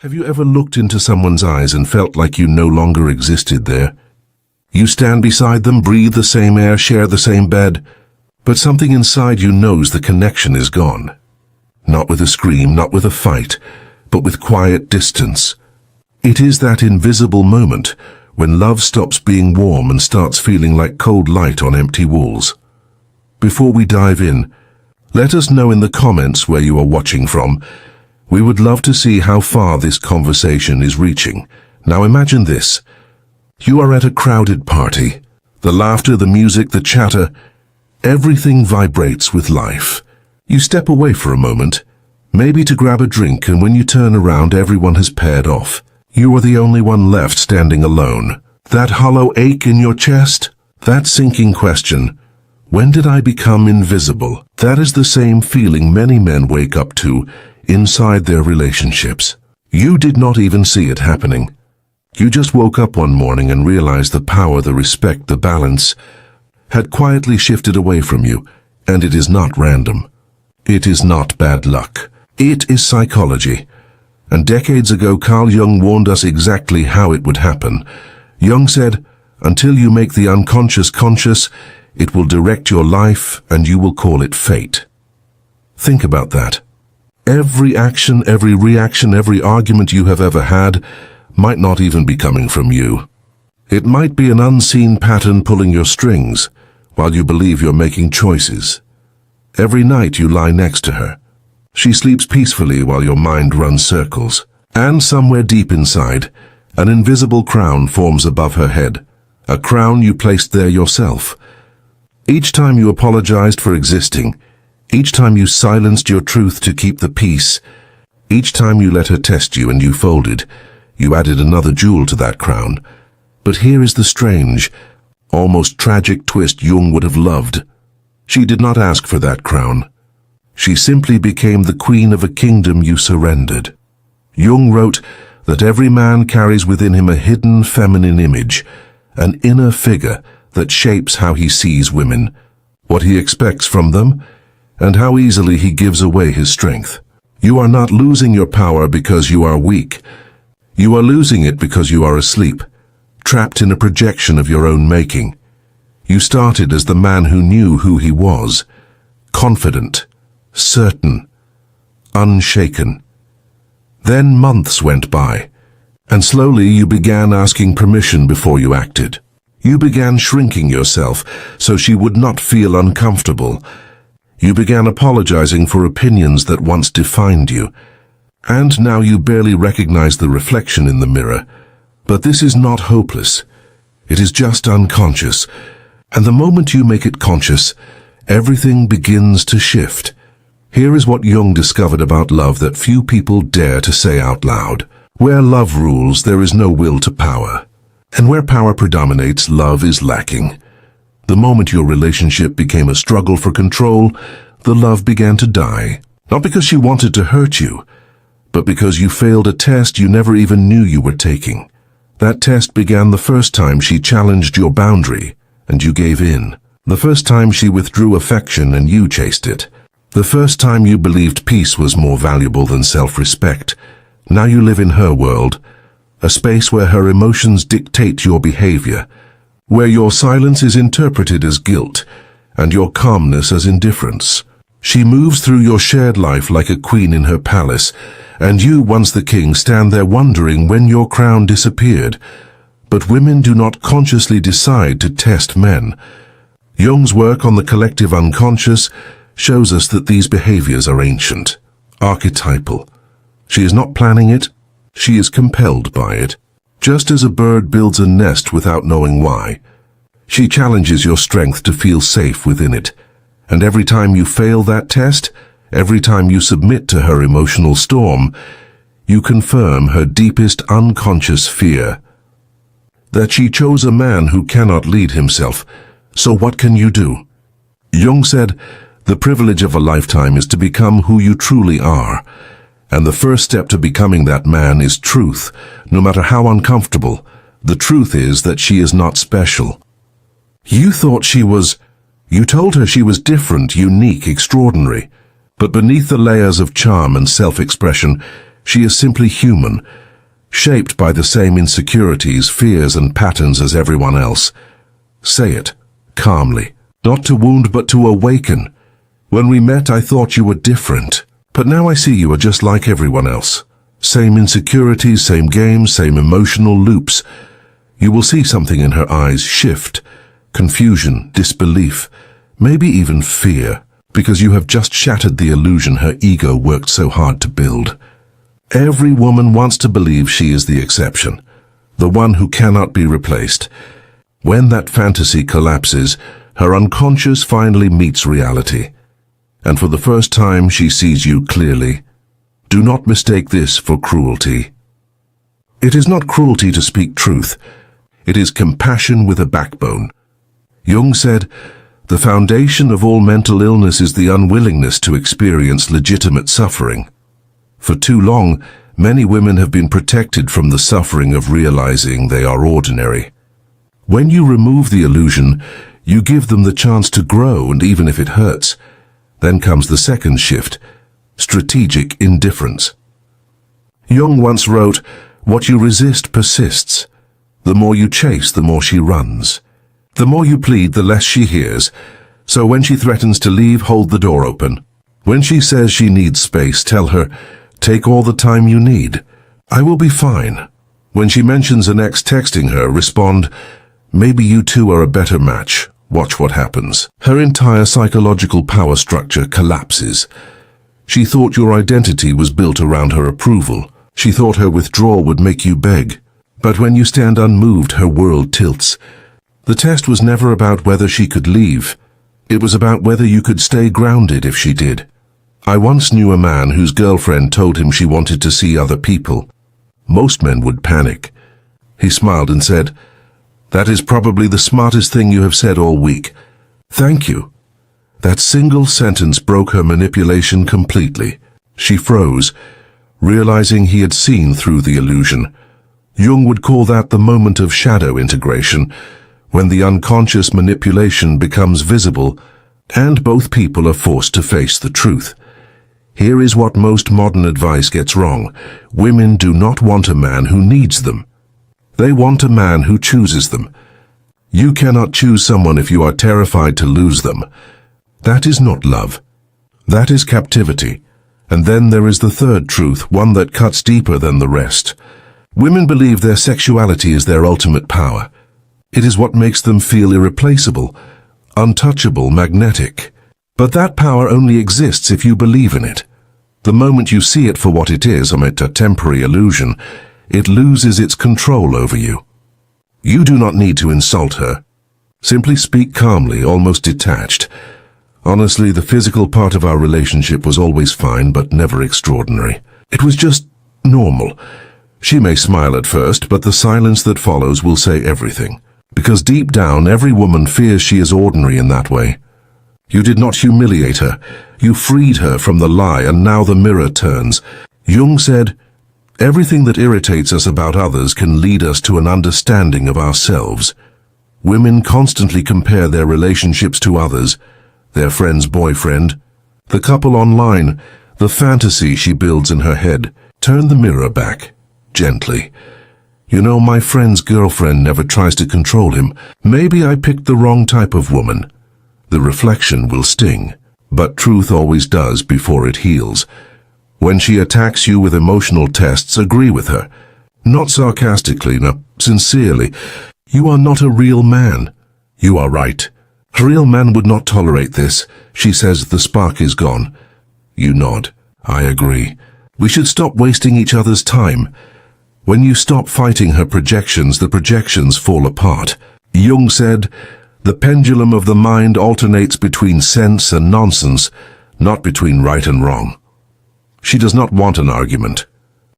Have you ever looked into someone's eyes and felt like you no longer existed there? You stand beside them, breathe the same air, share the same bed, but something inside you knows the connection is gone. Not with a scream, not with a fight, but with quiet distance. It is that invisible moment when love stops being warm and starts feeling like cold light on empty walls. Before we dive in, let us know in the comments where you are watching from. We would love to see how far this conversation is reaching. Now imagine this. You are at a crowded party. The laughter, the music, the chatter, everything vibrates with life. You step away for a moment, maybe to grab a drink, and when you turn around, everyone has paired off. You are the only one left standing alone. That hollow ache in your chest, that sinking question, when did I become invisible? That is the same feeling many men wake up to inside their relationships. You did not even see it happening. You just woke up one morning and realized the power, the respect, the balance had quietly shifted away from you, and it is not random. It is not bad luck. It is psychology. And decades ago, Carl Jung warned us exactly how it would happen. Jung said, "Until you make the unconscious conscious, it will direct your life and you will call it fate." Think about that. Every action, every reaction, every argument you have ever had might not even be coming from you. It might be an unseen pattern pulling your strings while you believe you're making choices. Every night you lie next to her. She sleeps peacefully while your mind runs circles. And somewhere deep inside, an invisible crown forms above her head. A crown you placed there yourself. Each time you apologized for existing, each time you silenced your truth to keep the peace, each time you let her test you and you folded, you added another jewel to that crown. But here is the strange, almost tragic twist Jung would have loved. She did not ask for that crown. She simply became the queen of a kingdom you surrendered. Jung wrote that every man carries within him a hidden feminine image, an inner figure that shapes how he sees women, what he expects from them, and how easily he gives away his strength. You are not losing your power because you are weak. You are losing it because you are asleep, trapped in a projection of your own making. You started as the man who knew who he was, confident, certain, unshaken. Then months went by, and slowly you began asking permission before you acted. You began shrinking yourself so she would not feel uncomfortable. You began apologizing for opinions that once defined you, and now you barely recognize the reflection in the mirror. But this is not hopeless. It is just unconscious, and the moment you make it conscious, everything begins to shift. Here is what Jung discovered about love that few people dare to say out loud. Where love rules, there is no will to power. And where power predominates, love is lacking. The moment your relationship became a struggle for control, the love began to die. Not because she wanted to hurt you, but because you failed a test you never even knew you were taking. That test began the first time she challenged your boundary, and you gave in. The first time she withdrew affection and you chased it. The first time you believed peace was more valuable than self-respect. Now you live in her world, a space where her emotions dictate your behavior, where your silence is interpreted as guilt, and your calmness as indifference. She moves through your shared life like a queen in her palace, and you, once the king, stand there wondering when your crown disappeared. But women do not consciously decide to test men. Jung's work on the collective unconscious shows us that these behaviors are ancient, archetypal. She is not planning it, she is compelled by it. Just as a bird builds a nest without knowing why, she challenges your strength to feel safe within it. And every time you fail that test, every time you submit to her emotional storm, you confirm her deepest unconscious fear. That she chose a man who cannot lead himself. So what can you do? Jung said, the privilege of a lifetime is to become who you truly are. And the first step to becoming that man is truth, no matter how uncomfortable. The truth is that she is not special. You thought she was... You told her she was different, unique, extraordinary. But beneath the layers of charm and self-expression, She is simply human, shaped by the same insecurities, fears, and patterns as everyone else. Say it, calmly. Not to wound, but to awaken. When we met, I thought you were different, but now I see you are just like everyone else. Same insecurities, same games, same emotional loops. You will see something in her eyes shift, confusion, disbelief, maybe even fear, because you have just shattered the illusion her ego worked so hard to build. Every woman wants to believe she is the exception, the one who cannot be replaced. When that fantasy collapses, her unconscious finally meets reality, and for the first time she sees you clearly. Do not mistake this for cruelty. It is not cruelty to speak truth. It is compassion with a backbone. Jung said, "The foundation of all mental illness is the unwillingness to experience legitimate suffering." For too long, many women have been protected from the suffering of realizing they are ordinary. When you remove the illusion, you give them the chance to grow, and even if it hurts, then comes the second shift, strategic indifference. Jung once wrote, "What you resist persists. The more you chase, the more she runs. The more you plead, the less she hears. So when she threatens to leave, hold the door open. When she says she needs space, tell her, take all the time you need. I will be fine. When she mentions an ex texting her, respond, maybe you two are a better match. Watch what happens." Her entire psychological power structure collapses. She thought your identity was built around her approval. She thought her withdrawal would make you beg. But when you stand unmoved, her world tilts. The test was never about whether she could leave. It was about whether you could stay grounded if she did. I once knew a man whose girlfriend told him she wanted to see other people. Most men would panic. He smiled and said, "That is probably the smartest thing you have said all week. Thank you." That single sentence broke her manipulation completely. She froze, realizing he had seen through the illusion. Jung would call that the moment of shadow integration, when the unconscious manipulation becomes visible and both people are forced to face the truth. Here is what most modern advice gets wrong. Women do not want a man who needs them. They want a man who chooses them. You cannot choose someone if you are terrified to lose them. That is not love. That is captivity. And then there is the third truth, one that cuts deeper than the rest. Women believe their sexuality is their ultimate power. It is what makes them feel irreplaceable, untouchable, magnetic. But that power only exists if you believe in it. The moment you see it for what it is, a temporary illusion, it loses its control over you. You do not need to insult her. Simply speak calmly, almost detached. Honestly, the physical part of our relationship was always fine, but never extraordinary. It was just normal. She may smile at first, but the silence that follows will say everything. Because deep down, every woman fears she is ordinary in that way. You did not humiliate her. You freed her from the lie, and now the mirror turns. Jung said, "Everything that irritates us about others can lead us to an understanding of ourselves." Women constantly compare their relationships to others, their friend's boyfriend, the couple online, the fantasy she builds in her head. Turn the mirror back, gently. You know, my friend's girlfriend never tries to control him. Maybe I picked the wrong type of woman. The reflection will sting, but truth always does before it heals. When she attacks you with emotional tests, agree with her. Not sarcastically, no, sincerely. You are not a real man. You are right. A real man would not tolerate this. She says the spark is gone. You nod. I agree. We should stop wasting each other's time. When you stop fighting her projections, the projections fall apart. Jung said, "The pendulum of the mind alternates between sense and nonsense, not between right and wrong." She does not want an argument.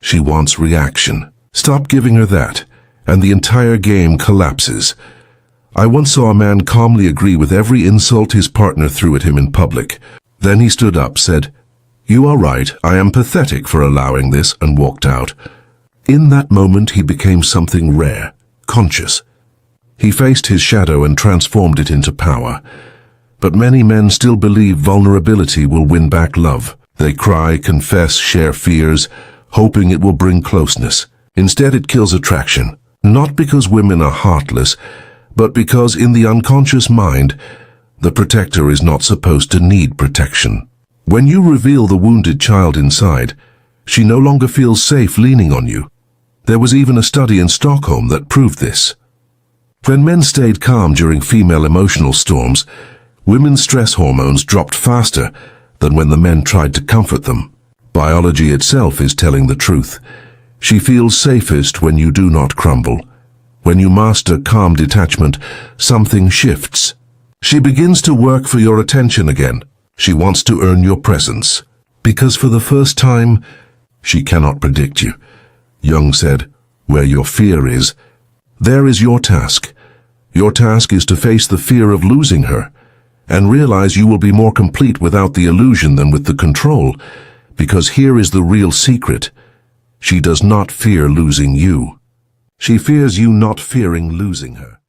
She wants reaction. Stop giving her that, and the entire game collapses. I once saw a man calmly agree with every insult his partner threw at him in public. Then he stood up, said, "You are right, I am pathetic for allowing this," and walked out. In that moment he became something rare, conscious. He faced his shadow and transformed it into power. But many men still believe vulnerability will win back love. They cry, confess, share fears, hoping it will bring closeness. Instead, it kills attraction, not because women are heartless, but because in the unconscious mind, the protector is not supposed to need protection. When you reveal the wounded child inside, she no longer feels safe leaning on you. There was even a study in Stockholm that proved this. When men stayed calm during female emotional storms, women's stress hormones dropped faster than when the men tried to comfort them. Biology itself is telling the truth. She feels safest when you do not crumble. When you master calm detachment, something shifts. She begins to work for your attention again. She wants to earn your presence. Because for the first time, she cannot predict you. Jung said, "Where your fear is, there is your task." Your task is to face the fear of losing her and realize you will be more complete without the illusion than with the control, because here is the real secret. She does not fear losing you. She fears you not fearing losing her.